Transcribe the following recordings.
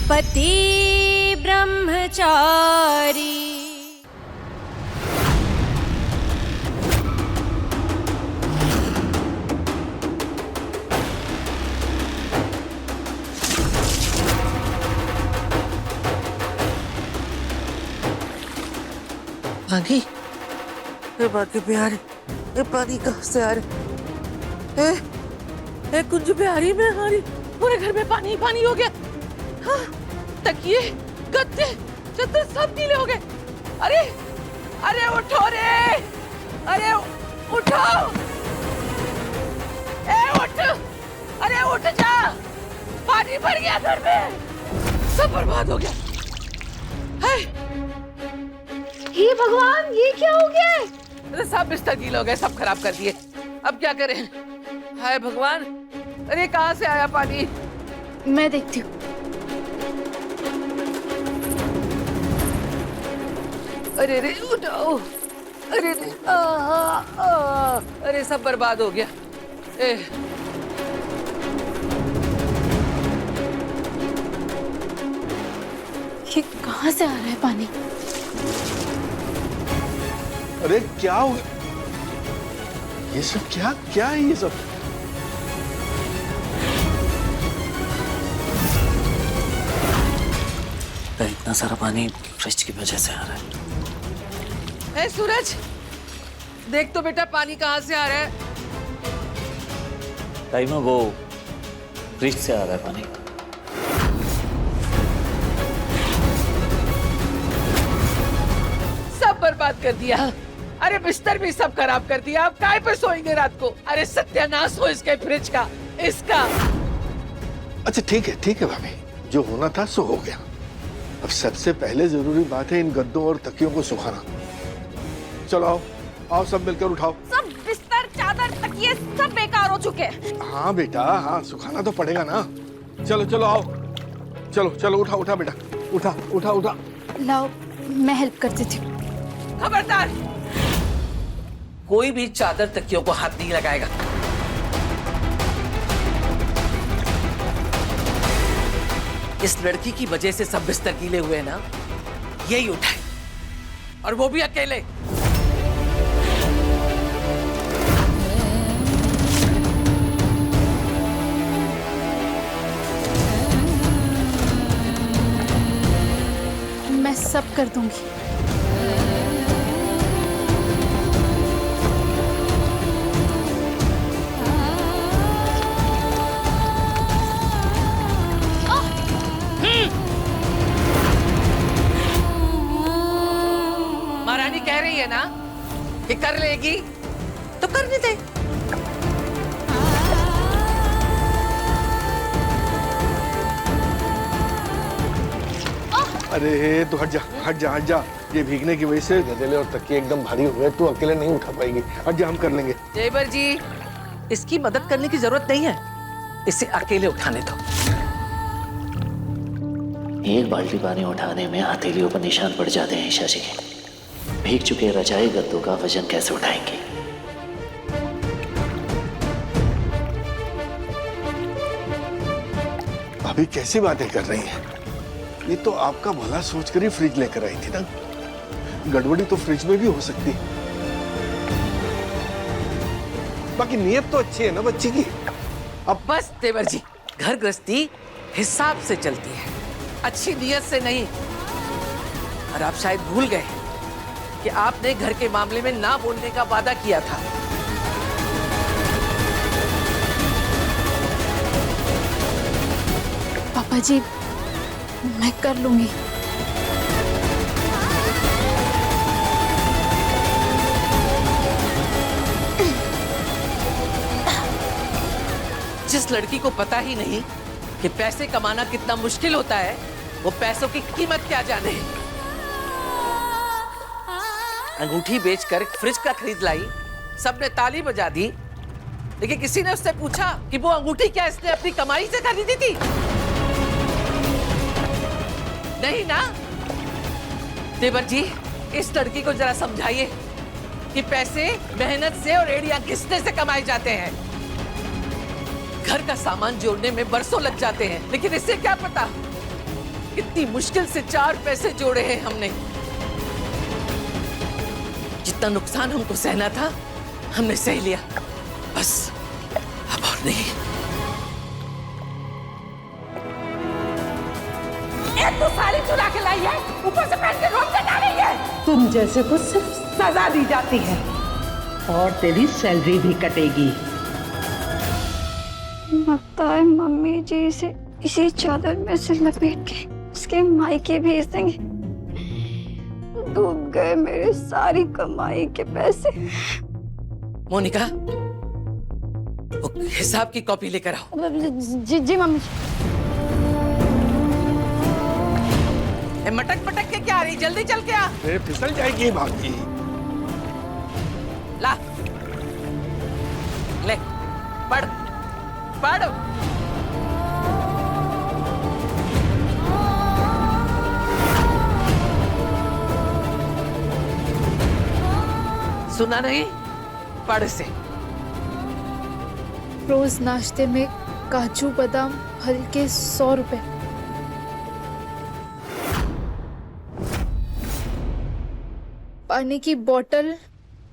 पति ब्रह्मचारी। पानी, ये बाकी बिहारी, ये पानी कहाँ से आ रहा है? कुंज बिहारी में हमारी पूरे घर में पानी ही पानी हो गया। हाँ, तकिए, गद्दे, चद्दर सब गीले हो गए। अरे, अरे उठो रे, अरे उठो, उठ, अरे उठ जा, पानी भर गया घर में, सब बर्बाद हो गया। हे भगवान, ये क्या हो गया है? अरे सब बिस्तर गीले हो गए, सब खराब कर दिए। अब क्या करें? हाय भगवान, अरे कहाँ से आया पानी? मैं देखती हूँ। अरे रे उठाओ, अरे रे, अरे सब बर्बाद हो गया। ये कहाँ से आ रहा है पानी? अरे क्या हो गया? ये सब क्या क्या है ये सब? इतना सारा पानी फ्रिज की वजह से आ रहा है। सूरज, देख तो बेटा पानी कहाँ से आ रहा है? टाइमो, वो फ्रिज से आ रहा है पानी। सब बर्बाद कर दिया। अरे बिस्तर भी सब खराब कर दिया। अब काय पे सोएंगे रात को? अरे सत्यानाश हो इसके फ्रिज का, इसका। अच्छा ठीक है भाभी, जो होना था सो हो गया। अब सबसे पहले जरूरी बात है इन गद्दों और तकियों को सुखाना। चलो आओ, आओ सब मिलकर उठाओ। सब बिस्तर, चादर, तकिए सब बेकार हो चुके हैं। हाँ बेटा, हाँ सुखाना तो पड़ेगा ना। चलो चलो आओ, चलो चलो उठा उठा बेटा, उठा उठा उठा। लाओ, मैं हेल्प कर देती हूँ। खबरदार, कोई भी चादर तकियों को हाथ नहीं लगाएगा। इस लड़की की वजह से सब बिस्तर गीले हुए ना, यही उठाए, और वो भी अकेले। मैं सब कर दूंगी। महारानी कह रही है ना कि कर लेगी, तो करने दे। अरे तो हट जा हट जा हट जा। ये भीगने की वजह से गदेले और तकिए एकदम भारी हो गए। तू अकेले नहीं उठा पाएगी। हट जा, हम कर लेंगे। जेबर जी, इसकी मदद करने की जरूरत नहीं है, इसे अकेले उठाने दो। एक बाल्टी पानी उठाने में हथेलियों पर निशान पड़ जाते हैं ईशा जी के। भीग चुके रजाई गद्दों का वजन कैसे उठाएंगे? अभी कैसी बातें कर रही हैं? ये तो आपका भला सोचकर ही फ्रिज लेकर आई थी ना। गड़बड़ी तो फ्रिज में भी हो सकती है। बाकी नीयत तो अच्छी है ना बच्ची की। अब बस देवर जी, घर गृहस्थी हिसाब से चलती है, अच्छी नीयत से नहीं। और आप शायद भूल गए कि आपने घर के मामले में ना बोलने का वादा किया था। पापा जी, मैं कर लूंगी। जिस लड़की को पता ही नहीं कि पैसे कमाना कितना मुश्किल होता है, वो पैसों की कीमत क्या जाने। अंगूठी बेचकर फ्रिज का खरीद लाई, सबने ताली बजा दी, लेकिन किसी ने उससे पूछा कि वो अंगूठी क्या इसने अपनी कमाई से खरीदी थी? नहीं ना। देवर जी, इस लड़की को जरा समझाइए कि पैसे मेहनत से और एड़ियां घिसने से कमाए जाते हैं। घर का सामान जोड़ने में बरसों लग जाते हैं, लेकिन इससे क्या पता कितनी मुश्किल से 4 पैसे जोड़े हैं हमने। जितना नुकसान हमको सहना था हमने सह लिया, बस अब और नहीं। एक तो साड़ी चुरा के लाई है, ऊपर से पहन के रोज जगा रही है। तुम जैसे को सिर्फ सजा दी जाती है और तेरी सैलरी भी कटेगी। लगता है मम्मी जी इसे इसी चादर में से लपेट के उसके मायके भेज देंगे। डूब गए मेरे सारी कमाई के पैसे। मोनिका, वो हिसाब की कॉपी लेकर आओ। जी जी मम्मी जी। मटक पटक के क्या आ रही, जल्दी चल के आ। अरे फिसल जाएगी भाभी। ला ले, पढ़ पढ़। सुना नहीं, पढ़ से। रोज नाश्ते में काजू बादाम हल्के 100 रुपए। पानी की बोतल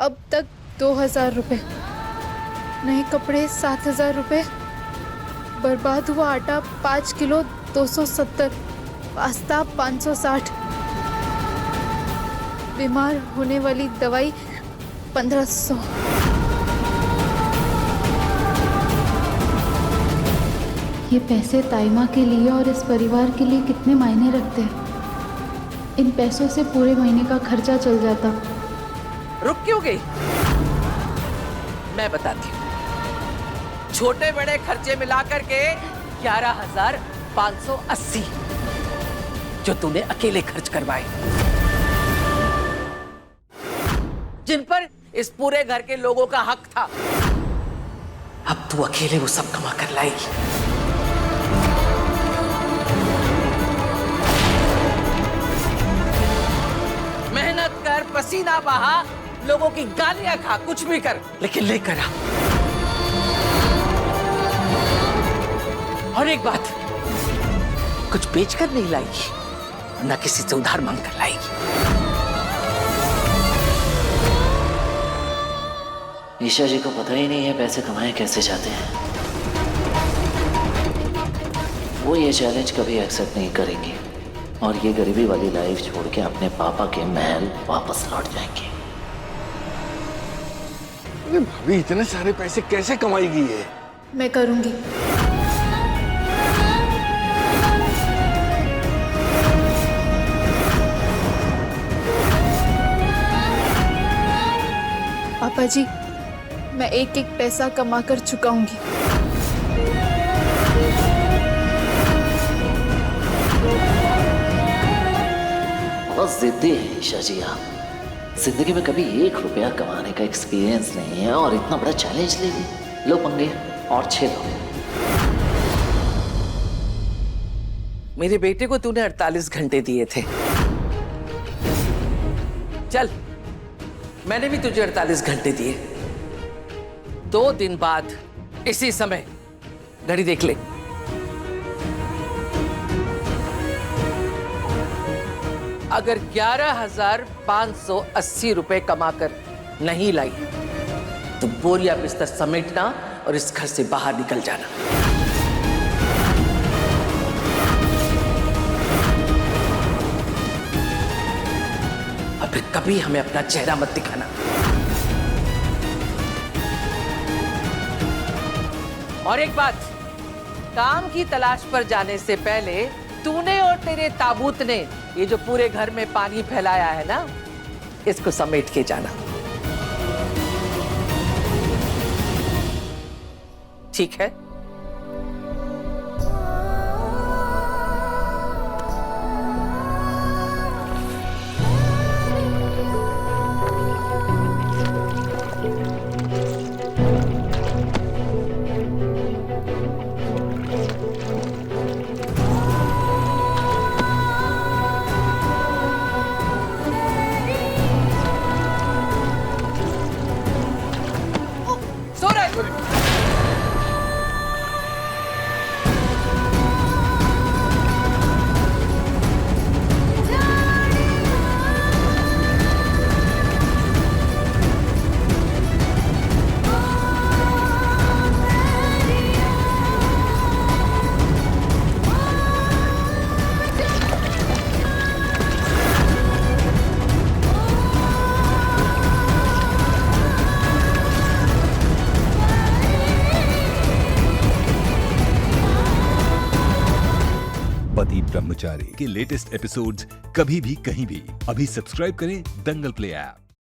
अब तक 2000 रुपए। नए कपड़े 7000 रुपए। बर्बाद हुआ आटा 5 किलो 270। पास्ता 560। बीमार होने वाली दवाई 1500। ये पैसे ताइमा के लिए और इस परिवार के लिए कितने मायने रखते हैं। इन पैसों से पूरे महीने का खर्चा चल जाता। रुक क्यों गई? मैं बताती हूँ। छोटे बड़े खर्चे मिलाकर के 11,580 जो तूने अकेले खर्च करवाए, जिन पर इस पूरे घर के लोगों का हक था। अब तू अकेले वो सब कमा कर लाएगी। मेहनत कर, पसीना बहा, लोगों की गालियां खा, कुछ भी कर, लेकिन लेकर आ। और एक बात, कुछ बेचकर नहीं लाएगी, न किसी से उधार मांग कर लाएगी। ईशा जी को पता ही नहीं है पैसे कमाए कैसे जाते हैं। वो ये चैलेंज कभी एक्सेप्ट नहीं करेंगी और ये गरीबी वाली लाइफ छोड़ के अपने पापा के महल वापस लौट जाएंगे। अरे भाभी, इतने सारे पैसे कैसे कमाएगी ये? मैं करूंगी। पापा जी, मैं एक एक पैसा कमा कर चुकाऊंगी। बहुत जिद्दी है ईशा जी आप। जिंदगी में कभी 1 रुपया कमाने का एक्सपीरियंस नहीं है और इतना बड़ा चैलेंज ले ली। लो पंगे और 6 दो। मेरे बेटे को तूने 48 घंटे दिए थे। चल, मैंने भी तुझे 48 घंटे दिए। 2 दिन बाद इसी समय घड़ी देख ले। अगर 11,580 रुपए कमाकर नहीं लाई तो बोरिया बिस्तर समेटना और इस घर से बाहर निकल जाना। और फिर कभी हमें अपना चेहरा मत दिखाना। और एक बात, काम की तलाश पर जाने से पहले तूने और तेरे ताबूत ने ये जो पूरे घर में पानी फैलाया है ना, इसको समेट के जाना। ठीक है? पति ब्रह्मचारी के लेटेस्ट एपिसोड्स कभी भी कहीं भी अभी सब्सक्राइब करें दंगल प्ले ऐप।